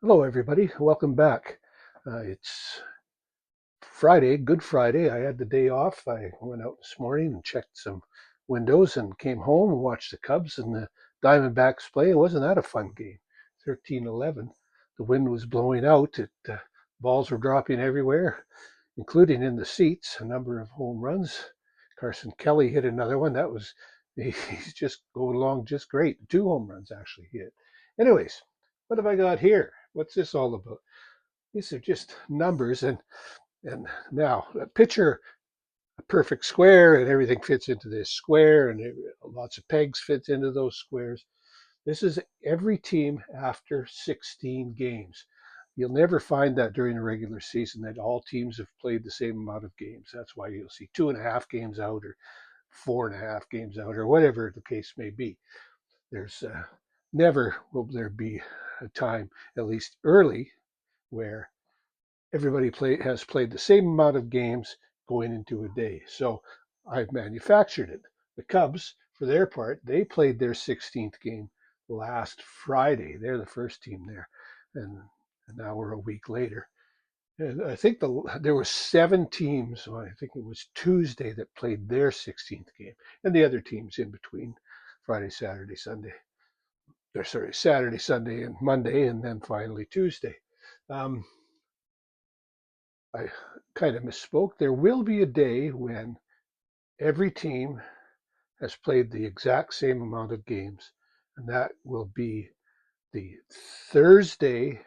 Hello, everybody. Welcome back. It's Friday, Good Friday. I had the day off. I went out this morning and checked some windows and came home and watched the Cubs and the Diamondbacks play. Wasn't that a fun game? 13-11. The wind was blowing out. Balls were dropping everywhere, including in the seats. A number of home runs. Carson Kelly hit another one. He's just going along just great. Two home runs actually hit. Anyways, what have I got here? What's this all about? These are just numbers, and now picture a perfect square, and everything fits into this square, and lots of pegs fit into those squares. This is every team after 16 games. You'll never find that during the regular season that all teams have played the same amount of games. That's why you'll see 2.5 games out, or 4.5 games out, or whatever the case may be. There's never will there be a time, at least early, where has played the same amount of games going into a day. So I've manufactured it. The Cubs, for their part, they played their 16th game last Friday. They're the first team there, and now we're a week later. And I think there were 7 teams. Well, I think it was Tuesday that played their 16th game, and the other teams in between Friday, Saturday, Sunday. Or sorry, Saturday, Sunday, and Monday, and then finally Tuesday. Um, I kind of misspoke. There will be a day when every team has played the exact same amount of games, and that will be the Thursday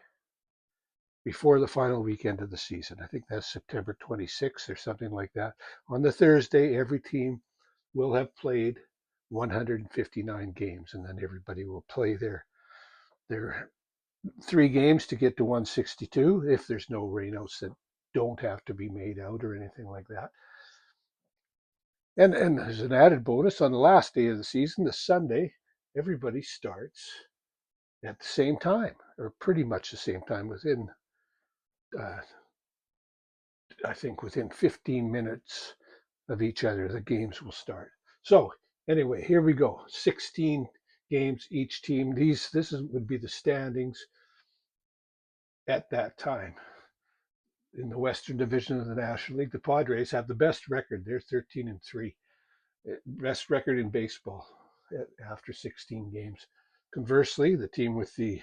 before the final weekend of the season. I think that's September 26th or something like that. On the Thursday, every team will have played 159 games, and then everybody will play their 3 games to get to 162 if there's no rainouts that don't have to be made out or anything like that. And as an added bonus, on the last day of the season, the Sunday, everybody starts at the same time, or pretty much the same time, uh, I think, within 15 minutes of each other, the games will start. So anyway, here we go. 16 games each team. Would be the standings at that time. In the Western Division of the National League, the Padres have the best record. They're 13-3. Best record in baseball after 16 games. Conversely, the team with the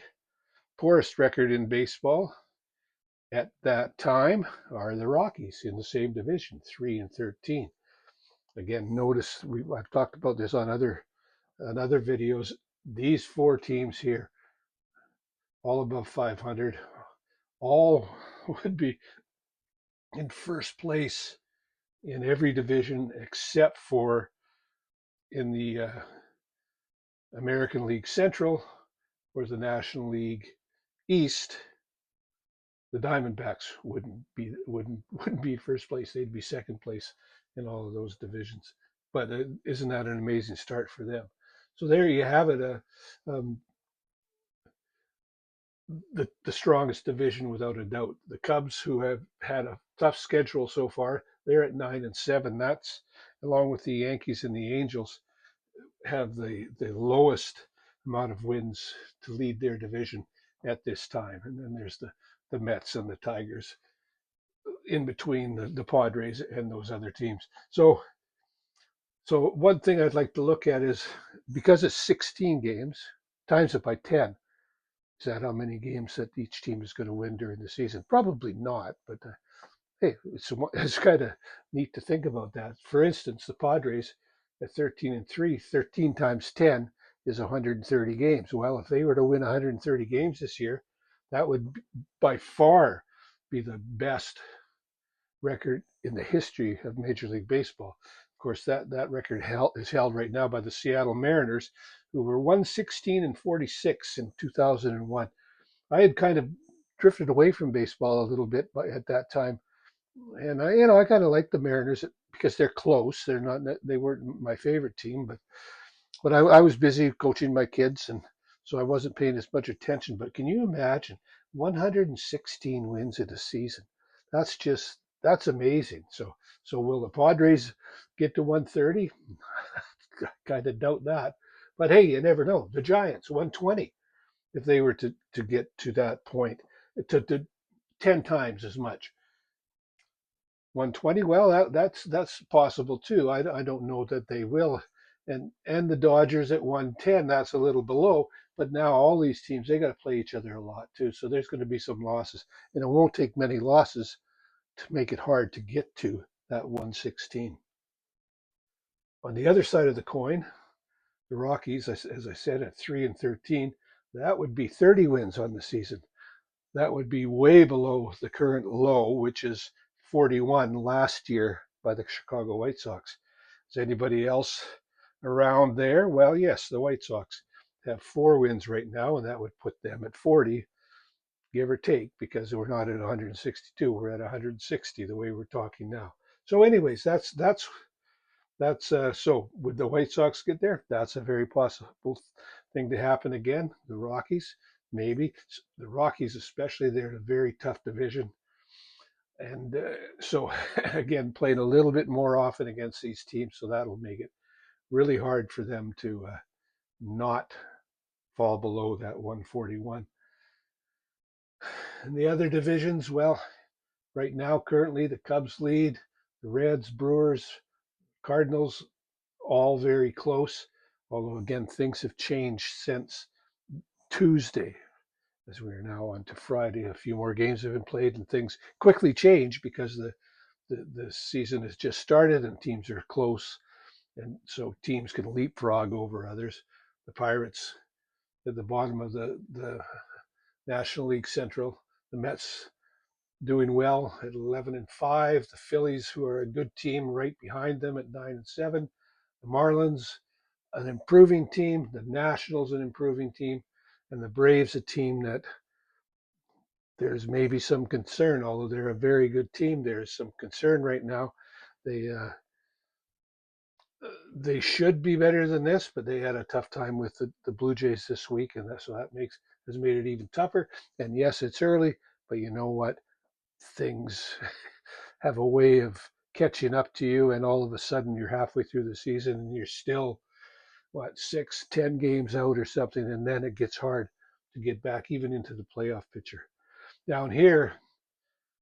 poorest record in baseball at that time are the Rockies in the same division, 3-13. Again, notice I've talked about this on other videos. These 4 teams here, all above 500, all would be in first place in every division except for in the American League Central or the National League East. The Diamondbacks wouldn't be first place. They'd be second place in all of those divisions. But isn't that an amazing start for them? So there you have it. Um, the strongest division without a doubt. The Cubs, who have had a tough schedule so far, they're at 9-7. That's along with the Yankees and the Angels have the lowest amount of wins to lead their division at this time. And then there's the Mets and the Tigers in between the Padres and those other teams. So one thing I'd like to look at is, because it's 16 games, times it by 10. Is that how many games that each team is going to win during the season? Probably not, but hey, it's kind of neat to think about that. For instance, the Padres at 13-3, 13 times 10 is 130 games. Well, if they were to win 130 games this year, that would by far be the best record in the history of Major League Baseball. Of course, that record is held right now by the Seattle Mariners, who were 116-46 in 2001. I had kind of drifted away from baseball a little bit at that time, and I kind of like the Mariners because they're close. They weren't my favorite team, but I was busy coaching my kids, and so I wasn't paying as much attention. But can you imagine 116 wins in a season? That's amazing. So will the Padres get to 130? Kind of doubt that. But hey, you never know. The Giants 120. if they were to get to that point, to 10 times as much. 120, well, that's possible too. I don't know that they will. And the Dodgers at 110, that's a little below. But now all these teams, they got to play each other a lot too. So there's going to be some losses. And it won't take many losses to make it hard to get to that 116. On the other side of the coin, the Rockies, as I said, at 3-13, that would be 30 wins on the season. That would be way below the current low, which is 41 last year by the Chicago White Sox. Is anybody else around there? Well, yes, the White Sox have 4 wins right now, and that would put them at 40, give or take, because we're not at 162. We're at 160 the way we're talking now. So, anyways, that's so. Would the White Sox get there? That's a very possible thing to happen again. The Rockies, maybe. The Rockies, especially, they're in a very tough division, and so again, playing a little bit more often against these teams, so that'll make it really hard for them to not fall below that 141. And the other divisions, well, right now, currently, the Cubs lead, the Reds, Brewers, Cardinals, all very close. Although again, things have changed since Tuesday, as we are now on to Friday. A few more games have been played, and things quickly change because the season has just started and teams are close, and so teams can leapfrog over others. The Pirates at the bottom of the National League Central. The Mets doing well at 11-5. The Phillies, who are a good team, right behind them at 9-7. The Marlins, an improving team. The Nationals, an improving team. And the Braves, a team that there's maybe some concern, although they're a very good team. There's some concern right now. They uh, they should be better than this, but they had a tough time with the Blue Jays this week, and so that has made it even tougher. And yes, it's early, but you know what? Things have a way of catching up to you, and all of a sudden you're halfway through the season and you're still 6, 10 games out or something, and then it gets hard to get back even into the playoff picture. Down here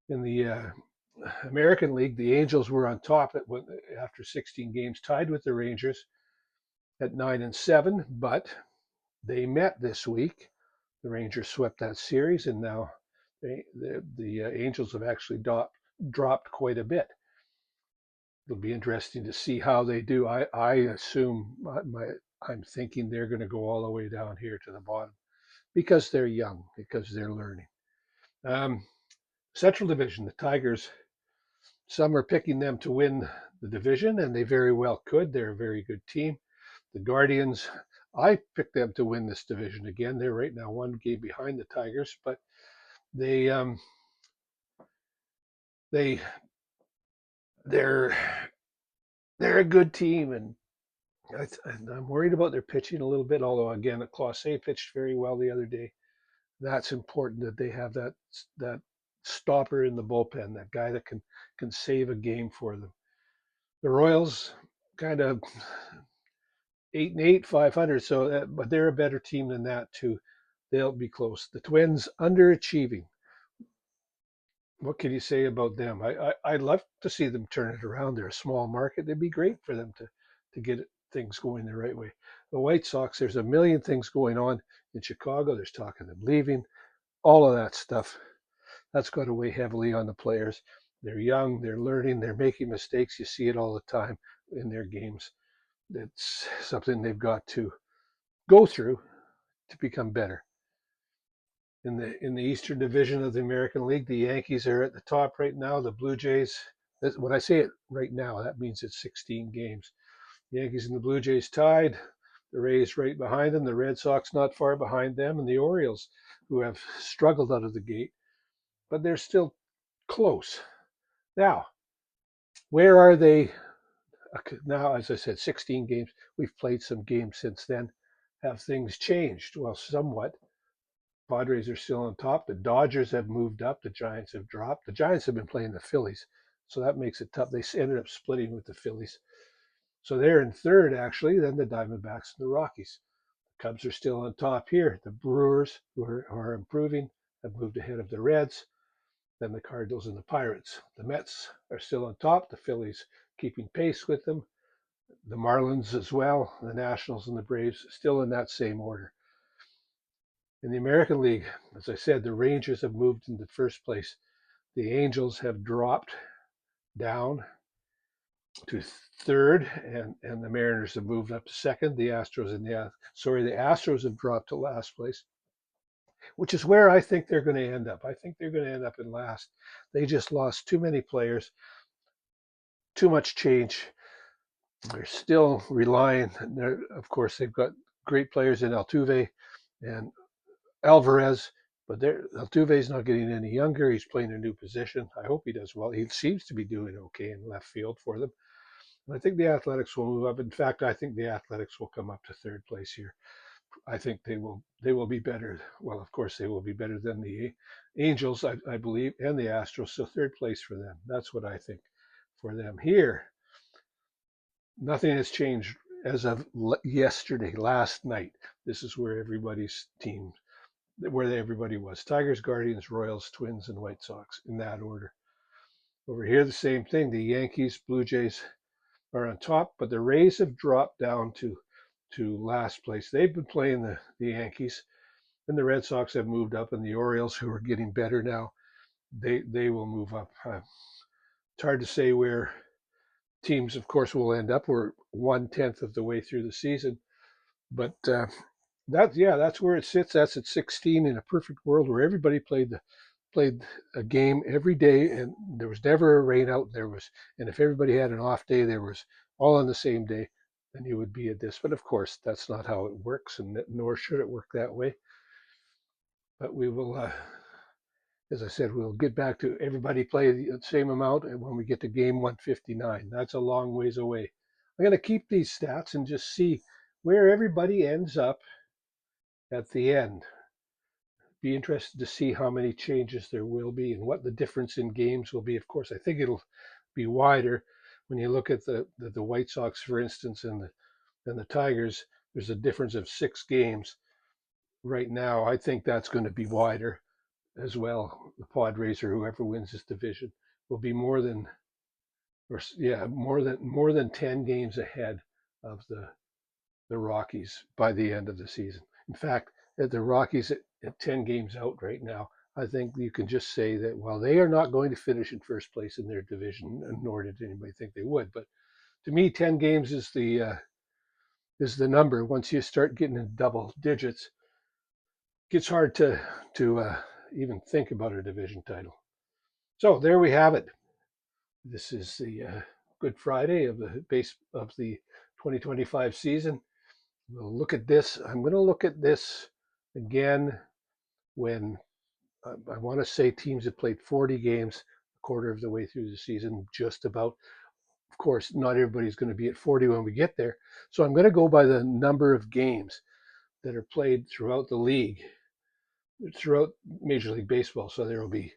in the American League, the Angels were on top after 16 games, tied with the Rangers at 9-7, but they met this week. The Rangers swept that series, and now the Angels have actually dropped quite a bit. It'll be interesting to see how they do. I assume I'm thinking they're going to go all the way down here to the bottom because they're young, because they're learning. Central Division, the Tigers, some are picking them to win the division, and they very well could. They're a very good team. The Guardians, I picked them to win this division again. They're right now 1 game behind the Tigers, but they they they're they're a good team, and I'm worried about their pitching a little bit. Although again, Clase pitched very well the other day. That's important that they have that stopper in the bullpen, that guy that can save a game for them. The Royals, kind of 8-8, 500. So, but they're a better team than that too. They'll be close. The Twins underachieving. What can you say about them? I'd love to see them turn it around. They're a small market. It'd be great for them to get things going the right way. The White Sox, there's a million things going on in Chicago. There's talk of them leaving. All of that stuff. That's got to weigh heavily on the players. They're young. They're learning. They're making mistakes. You see it all the time in their games. It's something they've got to go through to become better. In the Eastern Division of the American League, the Yankees are at the top right now. The Blue Jays, when I say it right now, that means it's 16 games. The Yankees and the Blue Jays tied. The Rays right behind them. The Red Sox not far behind them, and the Orioles, who have struggled out of the gate, but they're still close. Now, where are they? Now, as I said, 16 games. We've played some games since then. Have things changed? Well, somewhat. Padres are still on top. The Dodgers have moved up. The Giants have dropped. The Giants have been playing the Phillies, so that makes it tough. They ended up splitting with the Phillies. So they're in third, actually, then the Diamondbacks and the Rockies. Cubs are still on top here. The Brewers, who are improving, have moved ahead of the Reds, then the Cardinals and the Pirates. The Mets are still on top. The Phillies keeping pace with them. The Marlins as well. The Nationals and the Braves still in that same order. In the American League, as I said, the Rangers have moved into first place. The Angels have dropped down to third, and the Mariners have moved up to second. The Astros have dropped to last place, which is where I think they're going to end up. I think they're going to end up in last. They just lost too many players, too much change. They're still relying. Of course, they've got great players in Altuve and Alvarez, but Altuve's not getting any younger. He's playing a new position. I hope he does well. He seems to be doing okay in left field for them. And I think the Athletics will move up. In fact, I think the Athletics will come up to third place here. I think they will be better. Well, of course, they will be better than the Angels, I believe, and the Astros. So third place for them. That's what I think for them here. Nothing has changed as of yesterday, last night. This is where everybody's team, where everybody was. Tigers, Guardians, Royals, Twins, and White Sox in that order. Over here, the same thing. The Yankees, Blue Jays are on top, but the Rays have dropped down to last place. They've been playing the Yankees, and the Red Sox have moved up, and the Orioles, who are getting better now, they will move up. It's hard to say where teams, of course, will end up. We're 1/10 of the way through the season, but that's where it sits. That's at 16 in a perfect world where everybody played a game every day, and there was never a rain out. And if everybody had an off day, there was all on the same day, then you would be at this. But of course, that's not how it works, and nor should it work that way. But we will, as I said, we'll get back to everybody play the same amount, and when we get to game 159, that's a long ways away. I'm going to keep these stats and just see where everybody ends up at the end. Be interested to see how many changes there will be and what the difference in games will be. Of course, I think it'll be wider when you look at the White Sox, for instance, and the Tigers. There's a difference of 6 games right now. I think that's going to be wider as well. The Padres or whoever wins this division will be more than 10 games ahead of the Rockies by the end of the season. In fact, at the Rockies at 10 games out right now, I think you can just say that while they are not going to finish in first place in their division, nor did anybody think they would, but to me, 10 games is the number. Once you start getting in double digits, it gets hard to even think about a division title. So there we have it. This is the Good Friday of the 2025 season. We'll look at this. I'm going to look at this again when I want to say teams have played 40 games, a quarter of the way through the season, just about. Of course, not everybody's going to be at 40 when we get there. So I'm going to go by the number of games that are played throughout the league, throughout Major League Baseball. So there will be,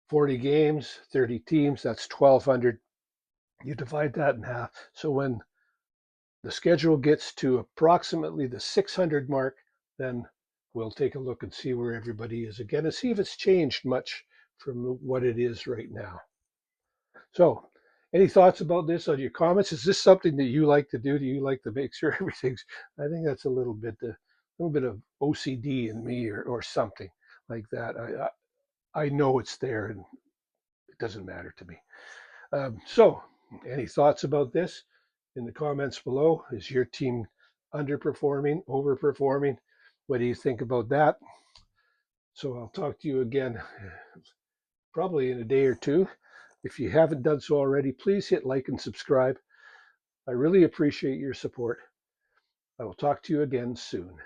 40 games, 30 teams, that's 1,200. You divide that in half. So when the schedule gets to approximately the 600 mark, then we'll take a look and see where everybody is again and see if it's changed much from what it is right now. So, any thoughts about this on your comments? Is this something that you like to do? Do you like to make sure everything's? I think that's a little bit of OCD in me or something like that. I know it's there and it doesn't matter to me. So, any thoughts about this in the comments below? Is your team underperforming, overperforming? What do you think about that? So I'll talk to you again probably in a day or two. If you haven't done so already, please hit like and subscribe. I really appreciate your support. I will talk to you again soon.